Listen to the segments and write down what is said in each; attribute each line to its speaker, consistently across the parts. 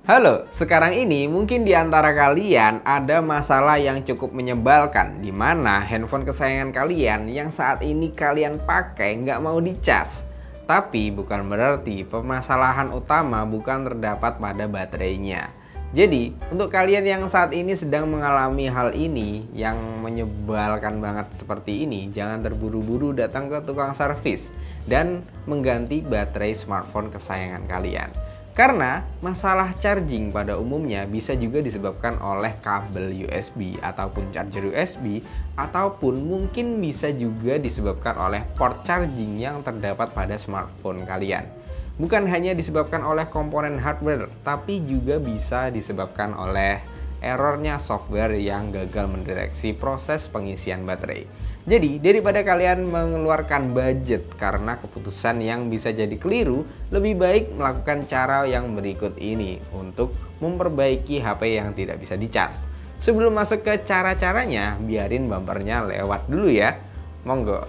Speaker 1: Halo, sekarang ini mungkin di antara kalian ada masalah yang cukup menyebalkan, di mana handphone kesayangan kalian yang saat ini kalian pakai nggak mau dicas. Tapi bukan berarti permasalahan utama bukan terdapat pada baterainya. Jadi, untuk kalian yang saat ini sedang mengalami hal ini yang menyebalkan banget seperti ini, jangan terburu-buru datang ke tukang servis dan mengganti baterai smartphone kesayangan kalian. Karena masalah charging pada umumnya bisa juga disebabkan oleh kabel USB ataupun charger USB, ataupun mungkin bisa juga disebabkan oleh port charging yang terdapat pada smartphone kalian. Bukan hanya disebabkan oleh komponen hardware, tapi juga bisa disebabkan oleh errornya software yang gagal mendeteksi proses pengisian baterai. Jadi, daripada kalian mengeluarkan budget karena keputusan yang bisa jadi keliru, lebih baik melakukan cara yang berikut ini untuk memperbaiki HP yang tidak bisa dicas. Sebelum masuk ke cara-caranya, biarin bumpernya lewat dulu ya. Monggo.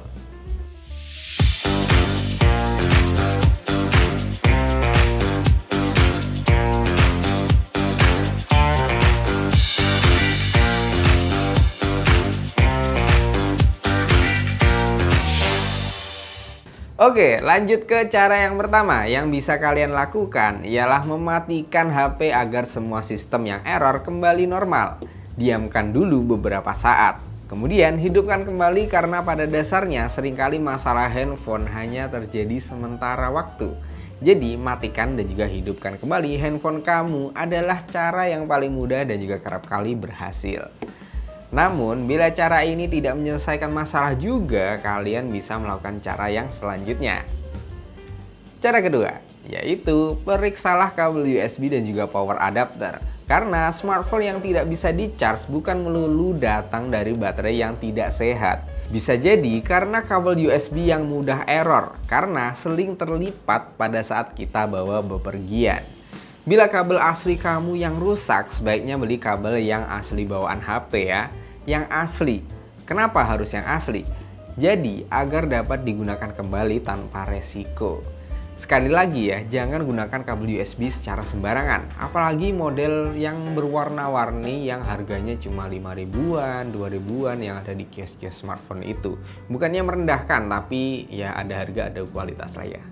Speaker 1: Oke, lanjut ke cara yang pertama. Yang bisa kalian lakukan ialah mematikan HP agar semua sistem yang error kembali normal. Diamkan dulu beberapa saat. Kemudian hidupkan kembali karena pada dasarnya seringkali masalah handphone hanya terjadi sementara waktu. Jadi matikan dan juga hidupkan kembali handphone kamu adalah cara yang paling mudah dan juga kerap kali berhasil. Namun, bila cara ini tidak menyelesaikan masalah juga, kalian bisa melakukan cara yang selanjutnya. Cara kedua, yaitu periksalah kabel USB dan juga power adapter. Karena smartphone yang tidak bisa di-charge bukan melulu datang dari baterai yang tidak sehat. Bisa jadi karena kabel USB yang mudah error, karena sering terlipat pada saat kita bawa bepergian. Bila kabel asli kamu yang rusak, sebaiknya beli kabel yang asli bawaan HP ya. Yang asli. Kenapa harus yang asli? Jadi agar dapat digunakan kembali tanpa resiko. Sekali lagi ya, jangan gunakan kabel USB secara sembarangan. Apalagi model yang berwarna-warni yang harganya cuma 5 ribuan, 2 ribuan yang ada di kios-kios smartphone itu. Bukannya merendahkan, tapi ya ada harga, ada kualitas lah ya.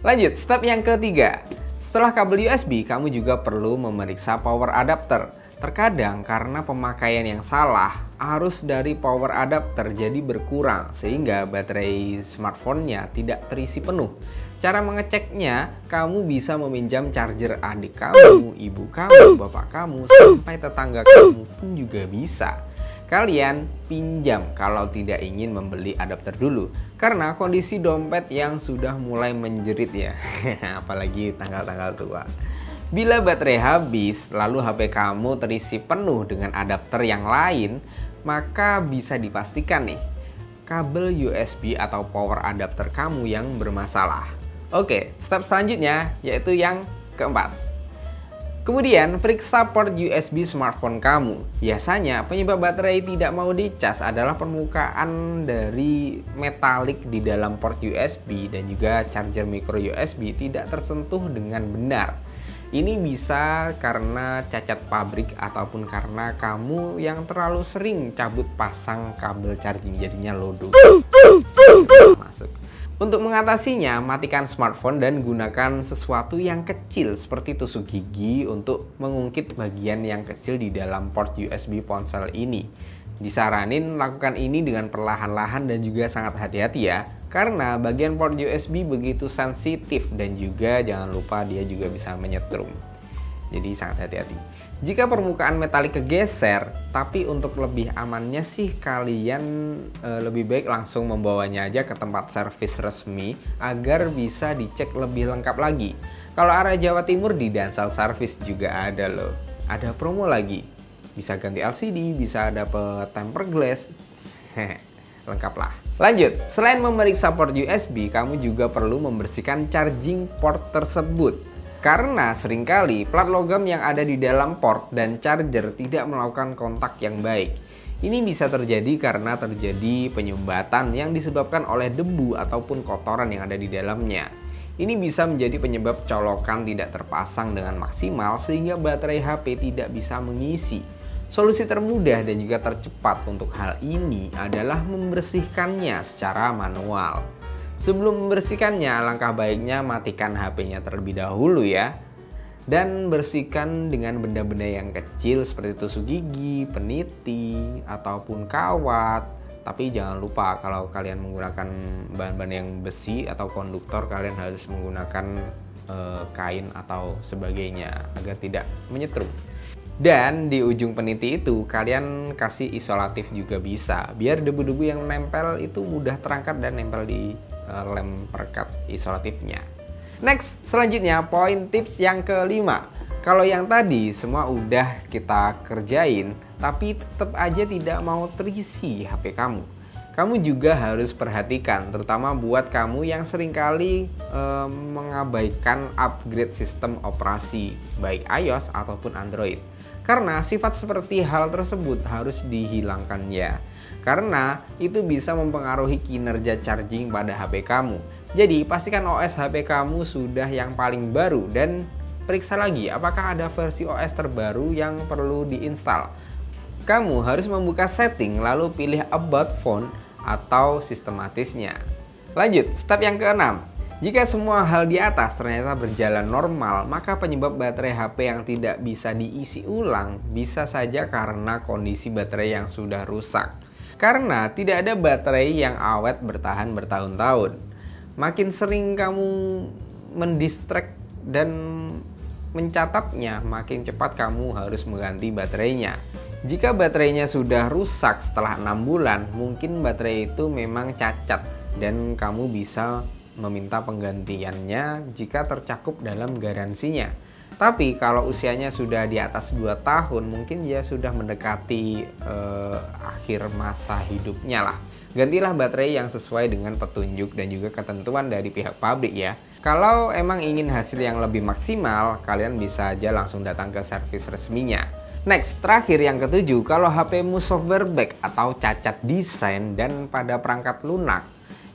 Speaker 1: Lanjut, step yang ketiga. Setelah kabel USB, kamu juga perlu memeriksa power adapter. Terkadang karena pemakaian yang salah, arus dari power adapter jadi berkurang sehingga baterai smartphone-nya tidak terisi penuh. Cara mengeceknya, kamu bisa meminjam charger adik kamu, ibu kamu, bapak kamu, sampai tetangga kamu pun juga bisa. Kalian pinjam kalau tidak ingin membeli adapter dulu, karena kondisi dompet yang sudah mulai menjerit ya, apalagi tanggal-tanggal tua. Bila baterai habis, lalu HP kamu terisi penuh dengan adapter yang lain, maka bisa dipastikan nih, kabel USB atau power adapter kamu yang bermasalah. Oke, step selanjutnya yaitu yang keempat. Kemudian, periksa port USB smartphone kamu. Biasanya penyebab baterai tidak mau dicas adalah permukaan dari metalik di dalam port USB dan juga charger micro USB tidak tersentuh dengan benar. Ini bisa karena cacat pabrik ataupun karena kamu yang terlalu sering cabut pasang kabel charging, jadinya lodo. Masuk. Untuk mengatasinya, matikan smartphone dan gunakan sesuatu yang kecil seperti tusuk gigi untuk mengungkit bagian yang kecil di dalam port USB ponsel ini. Disaranin lakukan ini dengan perlahan-lahan dan juga sangat hati-hati ya. Karena bagian port USB begitu sensitif dan juga jangan lupa dia juga bisa menyetrum. Jadi sangat hati-hati. Jika permukaan metalik kegeser, tapi untuk lebih amannya sih kalian lebih baik langsung membawanya aja ke tempat servis resmi agar bisa dicek lebih lengkap lagi. Kalau arah Jawa Timur di Dansal Service juga ada loh. Ada promo lagi. Bisa ganti LCD, bisa dapet tempered glass. Lengkap lah. Lanjut, selain memeriksa port USB, kamu juga perlu membersihkan charging port tersebut. Karena seringkali plat logam yang ada di dalam port dan charger tidak melakukan kontak yang baik. Ini bisa terjadi karena terjadi penyumbatan yang disebabkan oleh debu ataupun kotoran yang ada di dalamnya. Ini bisa menjadi penyebab colokan tidak terpasang dengan maksimal sehingga baterai HP tidak bisa mengisi. Solusi termudah dan juga tercepat untuk hal ini adalah membersihkannya secara manual. Sebelum membersihkannya, alangkah baiknya matikan HP-nya terlebih dahulu ya. Dan bersihkan dengan benda-benda yang kecil seperti tusuk gigi, peniti, ataupun kawat. Tapi jangan lupa kalau kalian menggunakan bahan-bahan yang besi atau konduktor, kalian harus menggunakan kain atau sebagainya agar tidak menyetrum. Dan di ujung peniti itu kalian kasih isolatif juga bisa, biar debu-debu yang nempel itu mudah terangkat dan nempel di lem perekat isolatifnya. Next, selanjutnya poin tips yang kelima. Kalau yang tadi semua udah kita kerjain, tapi tetap aja tidak mau terisi HP kamu. Kamu juga harus perhatikan, terutama buat kamu yang seringkali mengabaikan upgrade sistem operasi, baik iOS ataupun Android. Karena sifat seperti hal tersebut harus dihilangkan ya. Karena itu bisa mempengaruhi kinerja charging pada HP kamu. Jadi pastikan OS HP kamu sudah yang paling baru dan periksa lagi apakah ada versi OS terbaru yang perlu diinstal. Kamu harus membuka setting lalu pilih About Phone atau sistematisnya. Lanjut, step yang keenam. Jika semua hal di atas ternyata berjalan normal, maka penyebab baterai HP yang tidak bisa diisi ulang bisa saja karena kondisi baterai yang sudah rusak. Karena tidak ada baterai yang awet bertahan bertahun-tahun. Makin sering kamu mendistract dan mencatatnya, makin cepat kamu harus mengganti baterainya. Jika baterainya sudah rusak setelah 6 bulan, mungkin baterai itu memang cacat dan kamu bisa meminta penggantiannya jika tercakup dalam garansinya. Tapi kalau usianya sudah di atas 2 tahun, mungkin dia sudah mendekati akhir masa hidupnya lah. Gantilah baterai yang sesuai dengan petunjuk dan juga ketentuan dari pihak pabrik ya. Kalau emang ingin hasil yang lebih maksimal, kalian bisa aja langsung datang ke servis resminya. Next, terakhir yang ketujuh, kalau HP-mu software bug atau cacat desain dan pada perangkat lunak,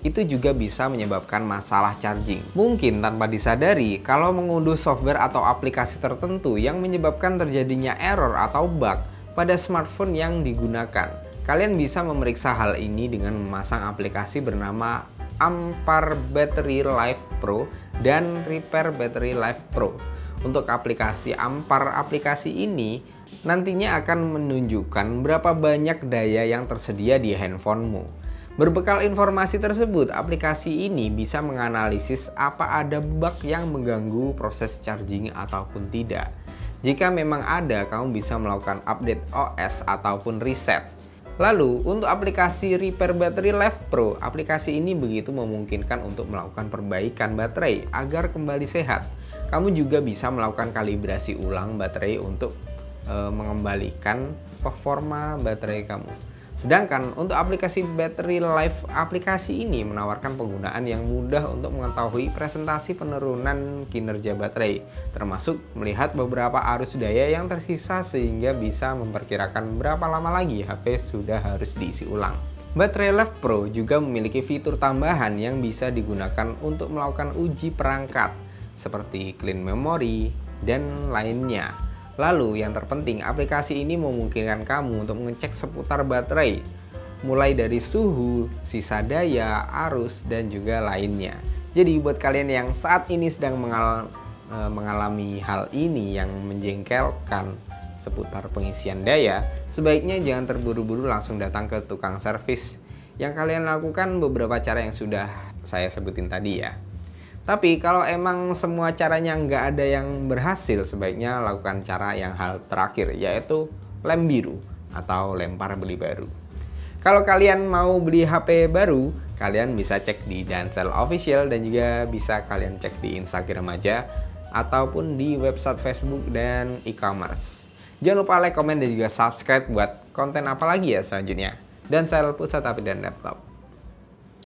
Speaker 1: itu juga bisa menyebabkan masalah charging. Mungkin tanpa disadari, kalau mengunduh software atau aplikasi tertentu yang menyebabkan terjadinya error atau bug pada smartphone yang digunakan. Kalian bisa memeriksa hal ini dengan memasang aplikasi bernama Ampar Battery Life Pro dan Repair Battery Life Pro. Untuk aplikasi Ampar, aplikasi ini nantinya akan menunjukkan berapa banyak daya yang tersedia di handphonemu. Berbekal informasi tersebut, aplikasi ini bisa menganalisis apa ada bug yang mengganggu proses charging ataupun tidak. Jika memang ada, kamu bisa melakukan update OS ataupun reset. Lalu, untuk aplikasi Repair Battery Life Pro, aplikasi ini begitu memungkinkan untuk melakukan perbaikan baterai agar kembali sehat. Kamu juga bisa melakukan kalibrasi ulang baterai untuk mengembalikan performa baterai kamu. Sedangkan untuk aplikasi Battery Life, aplikasi ini menawarkan penggunaan yang mudah untuk mengetahui presentasi penurunan kinerja baterai, termasuk melihat beberapa arus daya yang tersisa sehingga bisa memperkirakan berapa lama lagi HP sudah harus diisi ulang. Battery Life Pro juga memiliki fitur tambahan yang bisa digunakan untuk melakukan uji perangkat seperti clean memory dan lainnya. Lalu yang terpenting, aplikasi ini memungkinkan kamu untuk mengecek seputar baterai, mulai dari suhu, sisa daya, arus, dan juga lainnya. Jadi buat kalian yang saat ini sedang mengalami hal ini yang menjengkelkan seputar pengisian daya, sebaiknya jangan terburu-buru langsung datang ke tukang servis. Yang kalian lakukan beberapa cara yang sudah saya sebutin tadi ya. Tapi kalau emang semua caranya nggak ada yang berhasil, sebaiknya lakukan cara yang hal terakhir, yaitu lem biru atau lempar beli baru. Kalau kalian mau beli HP baru, kalian bisa cek di Dancel Official dan juga bisa kalian cek di Instagram aja ataupun di website Facebook dan e-commerce. Jangan lupa like, komen, dan juga subscribe buat konten apa lagi ya selanjutnya. Dancel Pusat HP dan Laptop.